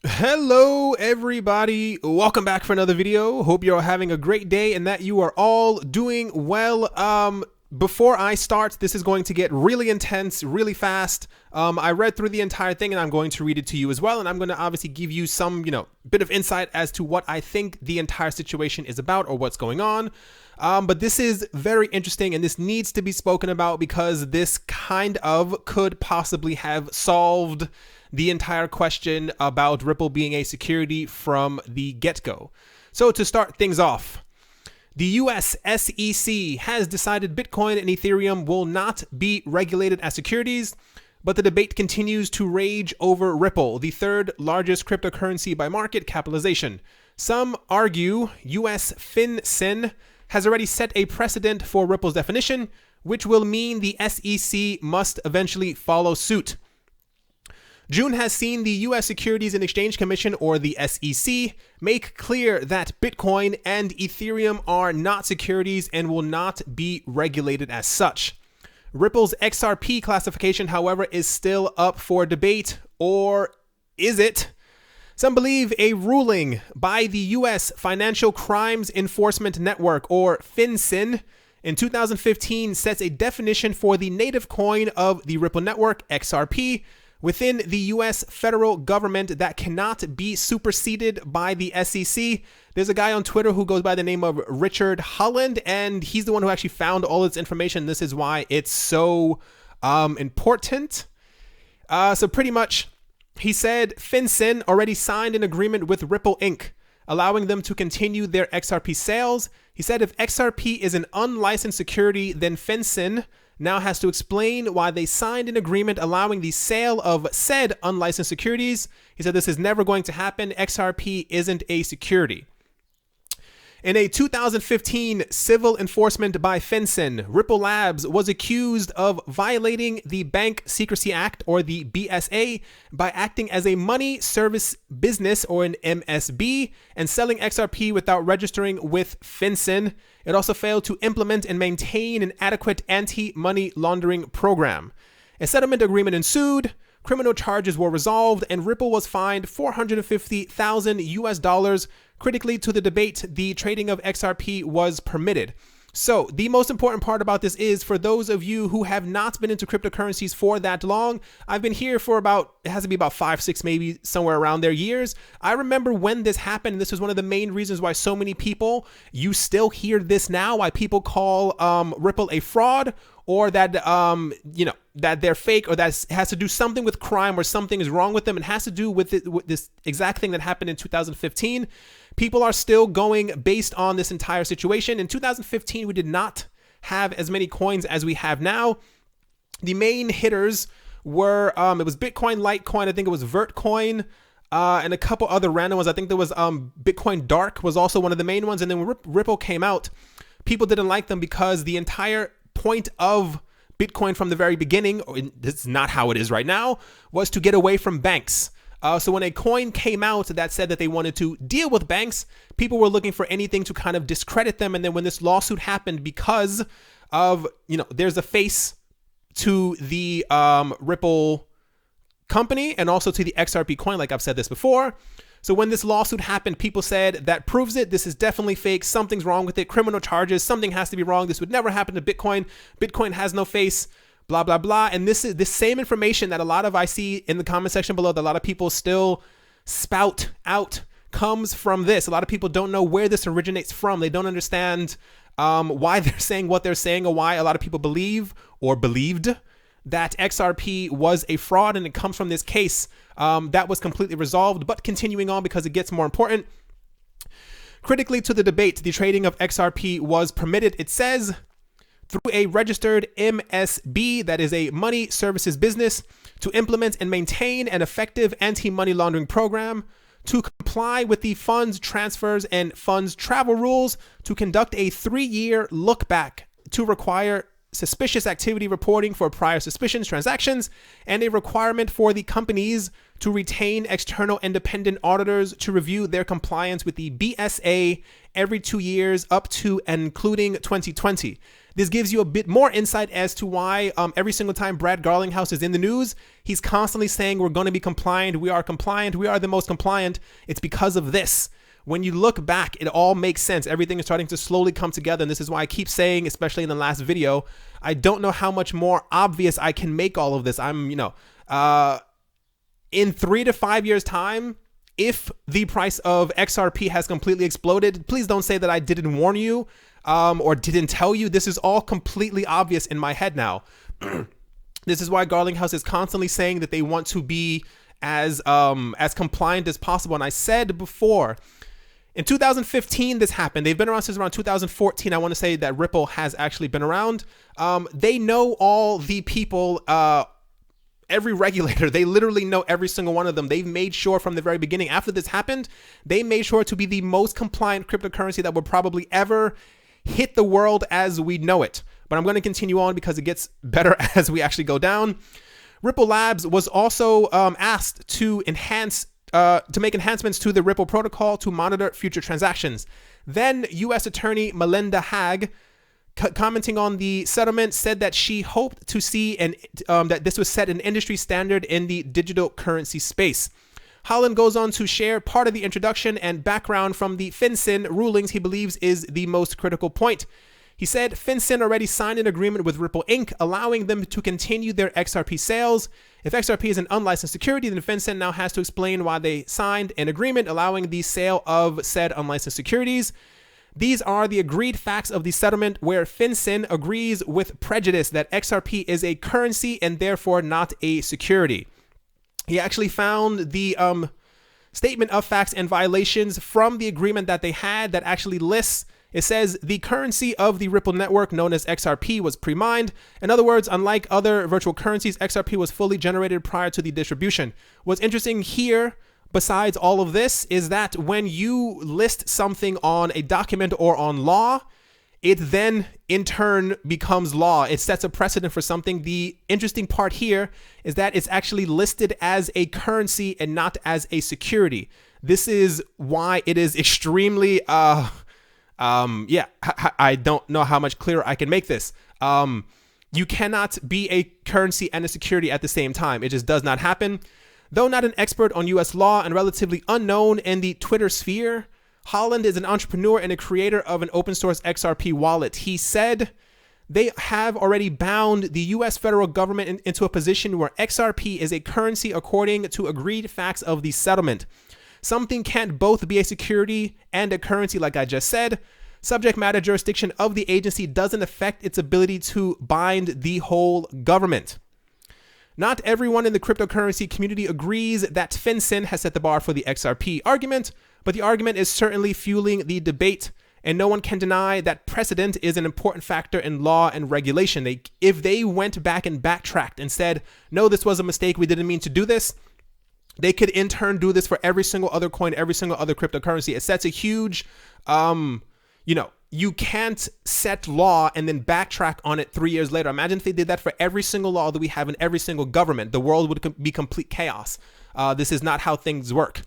Hello everybody, welcome back for another video. Hope you're having a great day and that you are all doing well. Before I start, this is going to get really intense really fast. I read through the entire thing and I'm going to read it to you as well, and I'm going to obviously give you some bit of insight as to what I think the entire situation is about or what's going on. But this is very interesting and this needs to be spoken about because this kind of could possibly have solved the entire question about Ripple being a security from the get-go. So to start things off, the US SEC has decided Bitcoin and Ethereum will not be regulated as securities, but the debate continues to rage over Ripple, the third largest cryptocurrency by market capitalization. Some argue US FinCEN has already set a precedent for Ripple's definition, which will mean the SEC must eventually follow suit. June has seen the U.S. Securities and Exchange Commission, or the SEC, make clear that Bitcoin and Ethereum are not securities and will not be regulated as such. Ripple's XRP classification, however, is still up for debate, or is it? Some believe a ruling by the U.S. Financial Crimes Enforcement Network, or FinCEN, in 2015 sets a definition for the native coin of the Ripple network, XRP, within the U.S. federal government that cannot be superseded by the SEC. There's a guy on Twitter who goes by the name of Richard Holland, and he's the one who actually found all this information. This is why it's so important. So pretty much, he said FinCEN already signed an agreement with Ripple Inc., allowing them to continue their XRP sales. He said if XRP is an unlicensed security, then FinCEN now has to explain why they signed an agreement allowing the sale of said unlicensed securities. He said this is never going to happen. XRP isn't a security. In a 2015 civil enforcement by FinCEN, Ripple Labs was accused of violating the Bank Secrecy Act, or the BSA, by acting as a money service business, or an MSB, and selling XRP without registering with FinCEN. It also failed to implement and maintain an adequate anti-money laundering program. A settlement agreement ensued. Criminal charges were resolved, and Ripple was fined $450,000. Critically to the debate, the trading of XRP was permitted. So the most important part about this is, for those of you who have not been into cryptocurrencies for that long, I've been here for it has to be about 5, 6, maybe somewhere around there years. I remember when this happened, and this was one of the main reasons why so many people, you still hear this now, why people call Ripple a fraud, or that, that they're fake, or that has to do something with crime, or something is wrong with them. It has to do with this exact thing that happened in 2015. People are still going based on this entire situation. In 2015, we did not have as many coins as we have now. The main hitters were, it was Bitcoin, Litecoin, I think it was Vertcoin, and a couple other random ones. I think there was Bitcoin Dark was also one of the main ones. And then when Ripple came out, people didn't like them because the entire point of Bitcoin from the very beginning, this is not how it is right now, was to get away from banks. So when a coin came out that said that they wanted to deal with banks, people were looking for anything to kind of discredit them. And then when this lawsuit happened, because of, there's a face to the Ripple company and also to the XRP coin, like I've said this before. So when this lawsuit happened, people said that proves it. This is definitely fake. Something's wrong with it. Criminal charges. Something has to be wrong. This would never happen to Bitcoin. Bitcoin has no face. Blah, blah, blah. And this is the same information that I see in the comment section below that a lot of people still spout out comes from this. A lot of people don't know where this originates from. They don't understand why they're saying what they're saying, or why a lot of people believe or believed that XRP was a fraud, and it comes from this case that was completely resolved. But continuing on, because it gets more important. Critically to the debate, the trading of XRP was permitted, it says, through a registered MSB, that is a money services business, to implement and maintain an effective anti-money laundering program, to comply with the funds transfers and funds travel rules, to conduct a 3-year look back, to require suspicious activity reporting for prior suspicions transactions, and a requirement for the companies to retain external independent auditors to review their compliance with the BSA every 2 years up to and including 2020. This gives you a bit more insight as to why every single time Brad Garlinghouse is in the news, he's constantly saying we're going to be compliant, we are the most compliant. It's because of this. When you look back, it all makes sense. Everything is starting to slowly come together. And this is why I keep saying, especially in the last video, I don't know how much more obvious I can make all of this. In 3 to 5 years time, if the price of XRP has completely exploded, please don't say that I didn't warn you or didn't tell you. This is all completely obvious in my head now. This is why Garlinghouse is constantly saying that they want to be as compliant as possible. And I said before, in 2015, this happened. They've been around since around 2014. I want to say that Ripple has actually been around. They know all the people, every regulator. They literally know every single one of them. They've made sure from the very beginning, after this happened, they made sure to be the most compliant cryptocurrency that would probably ever hit the world as we know it. But I'm going to continue on because it gets better as we actually go down. Ripple Labs was also asked to make enhancements to the Ripple protocol to monitor future transactions. Then U.S. Attorney Melinda Haag, commenting on the settlement, said that she hoped to see that this would set an industry standard in the digital currency space. Holland goes on to share part of the introduction and background from the FinCEN rulings he believes is the most critical point. He said FinCEN already signed an agreement with Ripple Inc., allowing them to continue their XRP sales. If XRP is an unlicensed security, then FinCEN now has to explain why they signed an agreement allowing the sale of said unlicensed securities. These are the agreed facts of the settlement, where FinCEN agrees with prejudice that XRP is a currency and therefore not a security. He actually found the statement of facts and violations from the agreement that they had that actually lists. It says the currency of the Ripple network, known as XRP, was pre-mined. In other words, unlike other virtual currencies, XRP was fully generated prior to the distribution. What's interesting here, besides all of this, is that when you list something on a document or on law, it then in turn becomes law. It sets a precedent for something. The interesting part here is that it's actually listed as a currency and not as a security. This is why it is extremely I don't know how much clearer I can make this. You cannot be a currency and a security at the same time. It just does not happen. Though not an expert on US law and relatively unknown in the Twitter sphere, Holland is an entrepreneur and a creator of an open source XRP wallet. He said they have already bound the US federal government into a position where XRP is a currency according to agreed facts of the settlement. Something can't both be a security and a currency, like I just said. Subject matter jurisdiction of the agency doesn't affect its ability to bind the whole government. Not everyone in the cryptocurrency community agrees that FinCEN has set the bar for the XRP argument, but the argument is certainly fueling the debate, and no one can deny that precedent is an important factor in law and regulation. If they went back and backtracked and said, no, this was a mistake, we didn't mean to do this, they could in turn do this for every single other coin, every single other cryptocurrency. It sets a huge, you can't set law and then backtrack on it 3 years later. Imagine if they did that for every single law that we have in every single government. The world would be complete chaos. This is not how things work.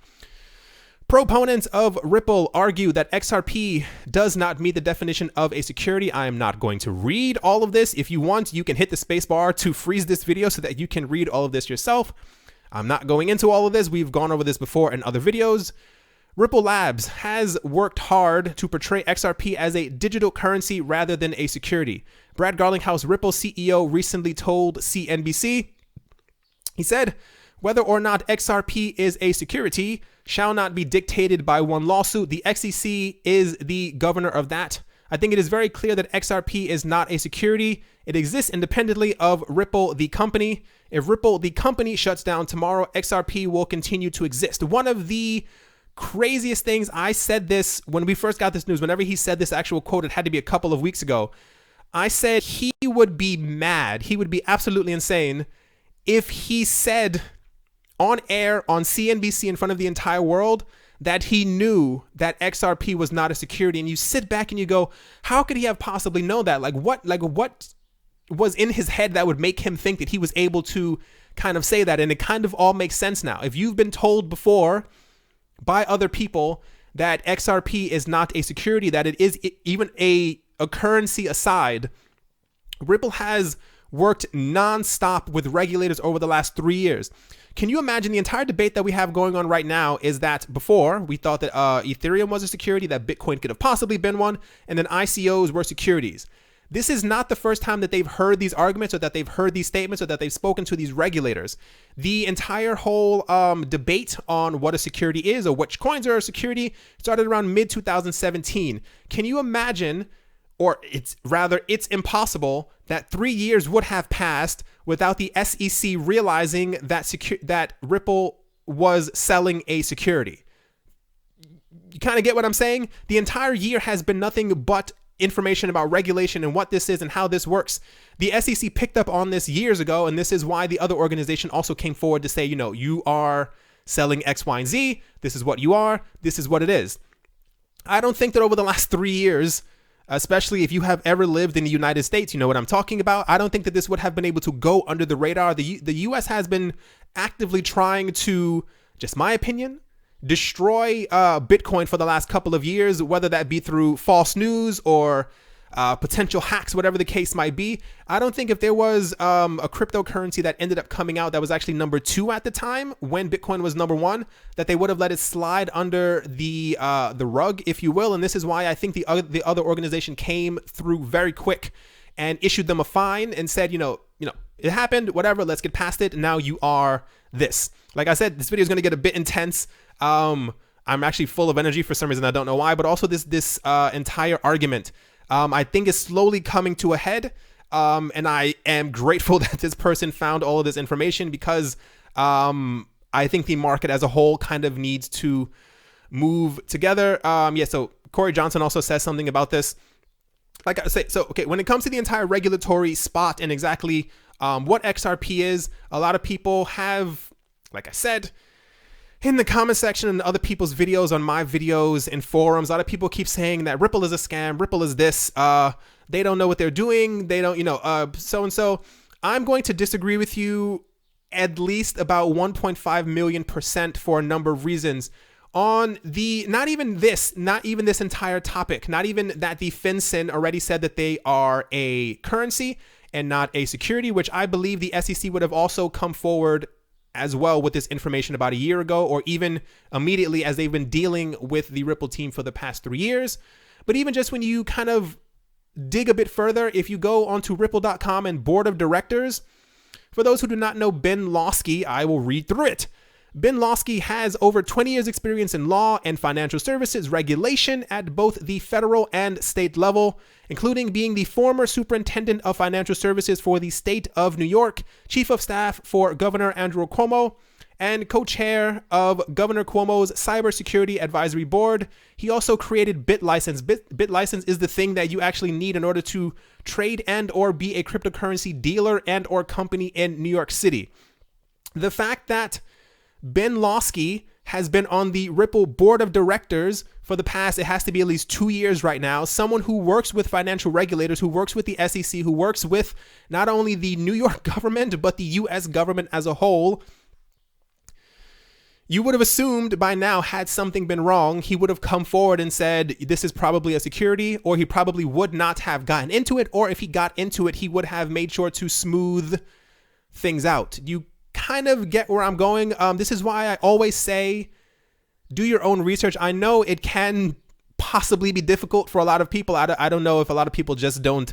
Proponents of Ripple argue that XRP does not meet the definition of a security. I am not going to read all of this. If you want, you can hit the space bar to freeze this video so that you can read all of this yourself. I'm not going into all of this. We've gone over this before in other videos. Ripple Labs has worked hard to portray XRP as a digital currency rather than a security. Brad Garlinghouse, Ripple CEO, recently told CNBC, he said, whether or not XRP is a security shall not be dictated by one lawsuit. The SEC is the governor of that. I think it is very clear that XRP is not a security. It exists independently of Ripple, the company. If Ripple, the company, shuts down tomorrow, XRP will continue to exist. One of the craziest things, I said this when we first got this news, whenever he said this actual quote, it had to be a couple of weeks ago. I said he would be mad. He would be absolutely insane if he said on air on CNBC in front of the entire world that he knew that XRP was not a security. And you sit back and you go, how could he have possibly known that? What was in his head that would make him think that he was able to kind of say that? And it kind of all makes sense now. If you've been told before by other people that XRP is not a security, that it is even a currency aside, Ripple has worked nonstop with regulators over the last 3 years. Can you imagine the entire debate that we have going on right now is that before we thought that Ethereum was a security, that Bitcoin could have possibly been one, and then ICOs were securities. This is not the first time that they've heard these arguments or that they've heard these statements or that they've spoken to these regulators. The entire whole debate on what a security is or which coins are a security started around mid-2017. Can you imagine, or it's impossible that 3 years would have passed without the SEC realizing that Ripple was selling a security? You kind of get what I'm saying? The entire year has been nothing but information about regulation and what this is and how this works. The SEC picked up on this years ago, and this is why the other organization also came forward to say, you are selling X, Y, and Z. This is what you are. This is what it is. I don't think that over the last 3 years, especially if you have ever lived in the United States, you know what I'm talking about. I don't think that this would have been able to go under the radar. The U.S. has been actively trying to, just my opinion, destroy Bitcoin for the last couple of years, whether that be through false news or potential hacks, whatever the case might be. I don't think if there was a cryptocurrency that ended up coming out that was actually number 2 at the time when Bitcoin was number 1, that they would have let it slide under the rug, if you will. And this is why I think the other organization came through very quick and issued them a fine and said, it happened, whatever, let's get past it. And now you are this. Like I said, this video is going to get a bit intense. I'm actually full of energy for some reason. I don't know why, but also this entire argument, I think is slowly coming to a head. And I am grateful that this person found all of this information because I think the market as a whole kind of needs to move together. So Corey Johnson also says something about this. Like I say, when it comes to the entire regulatory spot and exactly what XRP is, a lot of people have, like I said, in the comment section and other people's videos, on my videos and forums, a lot of people keep saying that Ripple is a scam, Ripple is this, they don't know what they're doing, they don't, so-and-so. I'm going to disagree with you at least about 1.5 million% for a number of reasons. On the, not even this entire topic, not even that the FinCEN already said that they are a currency and not a security, which I believe the SEC would have also come forward as well with this information about a year ago, or even immediately as they've been dealing with the Ripple team for the past 3 years. But even just when you kind of dig a bit further, if you go onto ripple.com and board of directors, for those who do not know Ben Lawsky, I will read through it. Ben Lawsky has over 20 years experience in law and financial services regulation at both the federal and state level, including being the former superintendent of financial services for the state of New York, chief of staff for Governor Andrew Cuomo, and co-chair of Governor Cuomo's Cybersecurity Advisory Board. He also created BitLicense. BitLicense is the thing that you actually need in order to trade and or be a cryptocurrency dealer and or company in New York City. The fact that Ben Lawsky has been on the Ripple board of directors for the past, it has to be at least 2 years right now. Someone who works with financial regulators, who works with the SEC, who works with not only the New York government, but the US government as a whole. You would have assumed by now, had something been wrong, he would have come forward and said, this is probably a security, or he probably would not have gotten into it. Or if he got into it, he would have made sure to smooth things out. You kind of get where I'm going. This is why I always say, do your own research. I know it can possibly be difficult for a lot of people. I don't know if a lot of people just don't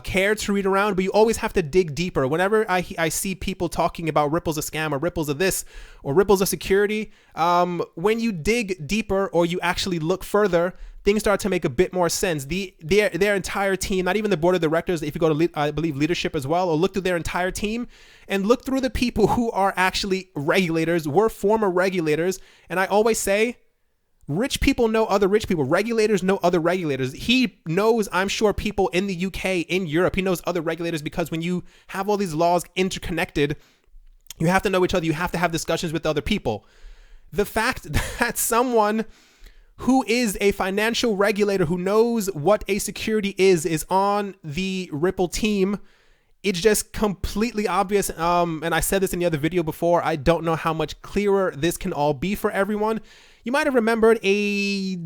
care to read around, but you always have to dig deeper. Whenever I see people talking about Ripple's a scam or Ripple's a this or Ripple's a security, when you dig deeper or you actually look further, things start to make a bit more sense. Their entire team, not even the board of directors, if you go to, I believe, leadership as well, or look through their entire team and look through the people who are actually regulators, were former regulators. And I always say, rich people know other rich people. Regulators know other regulators. He knows, I'm sure, people in the UK, in Europe. He knows other regulators because when you have all these laws interconnected, you have to know each other. You have to have discussions with other people. The fact that someone who is a financial regulator who knows what a security is on the Ripple team, it's just completely obvious. And I said this in the other video before, I don't know how much clearer this can all be for everyone. You might have remembered a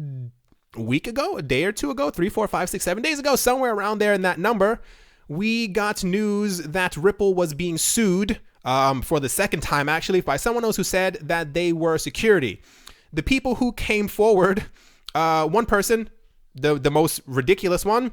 week ago, a day or two ago, 3, 4, 5, 6, 7 days ago, somewhere around there in that number, we got news that Ripple was being sued for the second time, actually, by someone else who said that they were security. The people who came forward, one person, the most ridiculous one,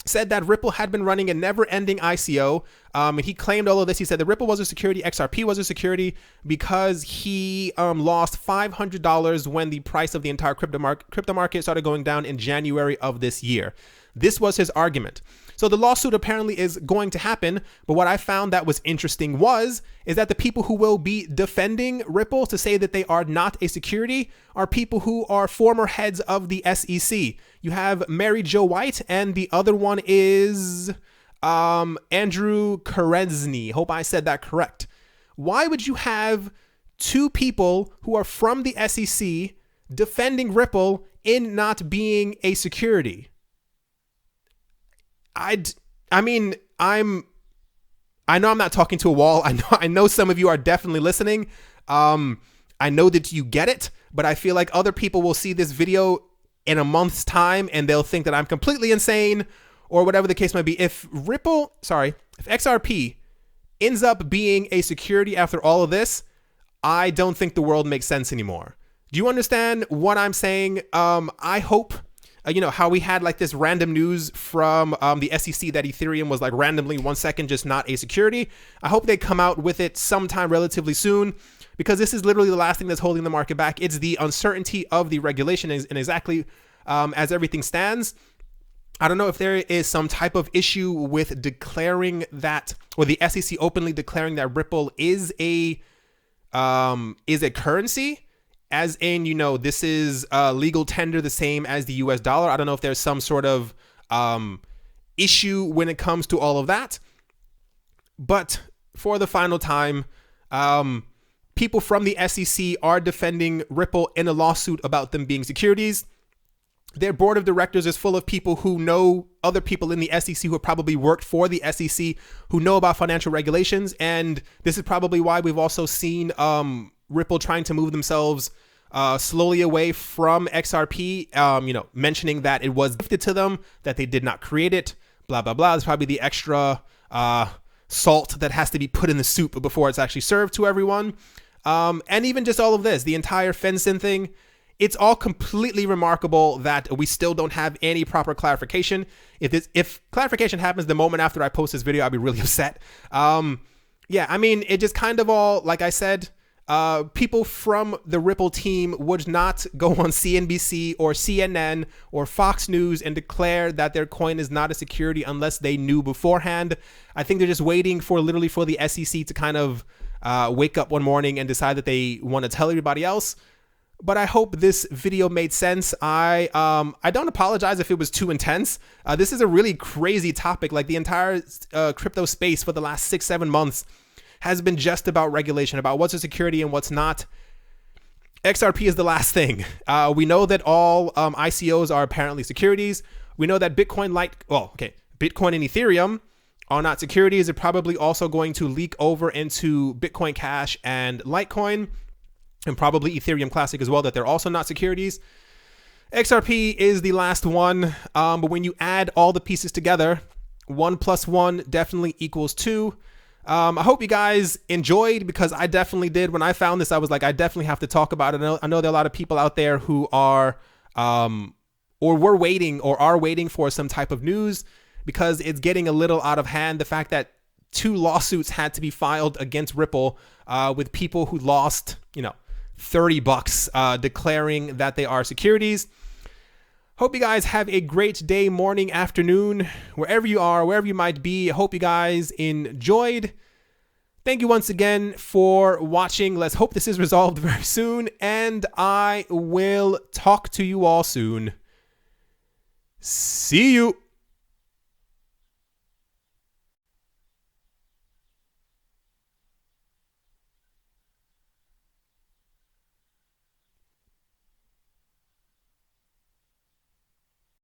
said that Ripple had been running a never-ending ICO, and he claimed all of this. He said that Ripple was a security, XRP was a security, because he lost $500 when the price of the entire crypto market started going down in January of this year. This was his argument. So the lawsuit apparently is going to happen, but what I found that was interesting is that the people who will be defending Ripple to say that they are not a security are people who are former heads of the SEC. You have Mary Jo White, and the other one is Andrew Kerensny. Hope I said that correct. Why would you have two people who are from the SEC defending Ripple in not being a security? I know I'm not talking to a wall. I know some of you are definitely listening. I know that you get it, but I feel like other people will see this video in a month's time and they'll think that I'm completely insane or whatever the case might be. If XRP ends up being a security after all of this, I don't think the world makes sense anymore. Do you understand what I'm saying? I hope, how we had like this random news from the SEC that Ethereum was like randomly 1 second just not a security. I hope they come out with it sometime relatively soon, because this is literally the last thing that's holding the market back. It's the uncertainty of the regulation, and exactly as everything stands. I don't know if there is some type of issue with declaring that, or the SEC openly declaring that Ripple is a currency. As in, this is legal tender, the same as the US dollar. I don't know if there's some sort of issue when it comes to all of that. But for the final time, people from the SEC are defending Ripple in a lawsuit about them being securities. Their board of directors is full of people who know other people in the SEC who have probably worked for the SEC, who know about financial regulations. And this is probably why we've also seen Ripple trying to move themselves slowly away from XRP, mentioning that it was gifted to them, that they did not create it, blah, blah, blah. It's probably the extra salt that has to be put in the soup before it's actually served to everyone. And even just all of this, the entire FinCEN thing, it's all completely remarkable that we still don't have any proper clarification. If clarification happens the moment after I post this video, I'll be really upset. It just kind of all, like I said, people from the Ripple team would not go on CNBC or CNN or Fox News and declare that their coin is not a security unless they knew beforehand. I think they're just waiting for the SEC to kind of wake up one morning and decide that they want to tell everybody else. But I hope this video made sense. I don't apologize if it was too intense. This is a really crazy topic. Like the entire crypto space for the last 6-7 months has been just about regulation, about what's a security and what's not. XRP is the last thing. We know that all ICOs are apparently securities. We know that Bitcoin and Ethereum are not securities. They're probably also going to leak over into Bitcoin Cash and Litecoin, and probably Ethereum Classic as well, that they're also not securities. XRP is the last one, but when you add all the pieces together, 1 + 1 definitely equals 2. I hope you guys enjoyed, because I definitely did. When I found this, I was like, I definitely have to talk about it. I know there are a lot of people out there who are, are waiting for some type of news, because it's getting a little out of hand. The fact that 2 lawsuits had to be filed against Ripple with people who lost, $30 declaring that they are securities. Hope you guys have a great day, morning, afternoon, wherever you are, wherever you might be. I hope you guys enjoyed. Thank you once again for watching. Let's hope this is resolved very soon, and I will talk to you all soon. See you.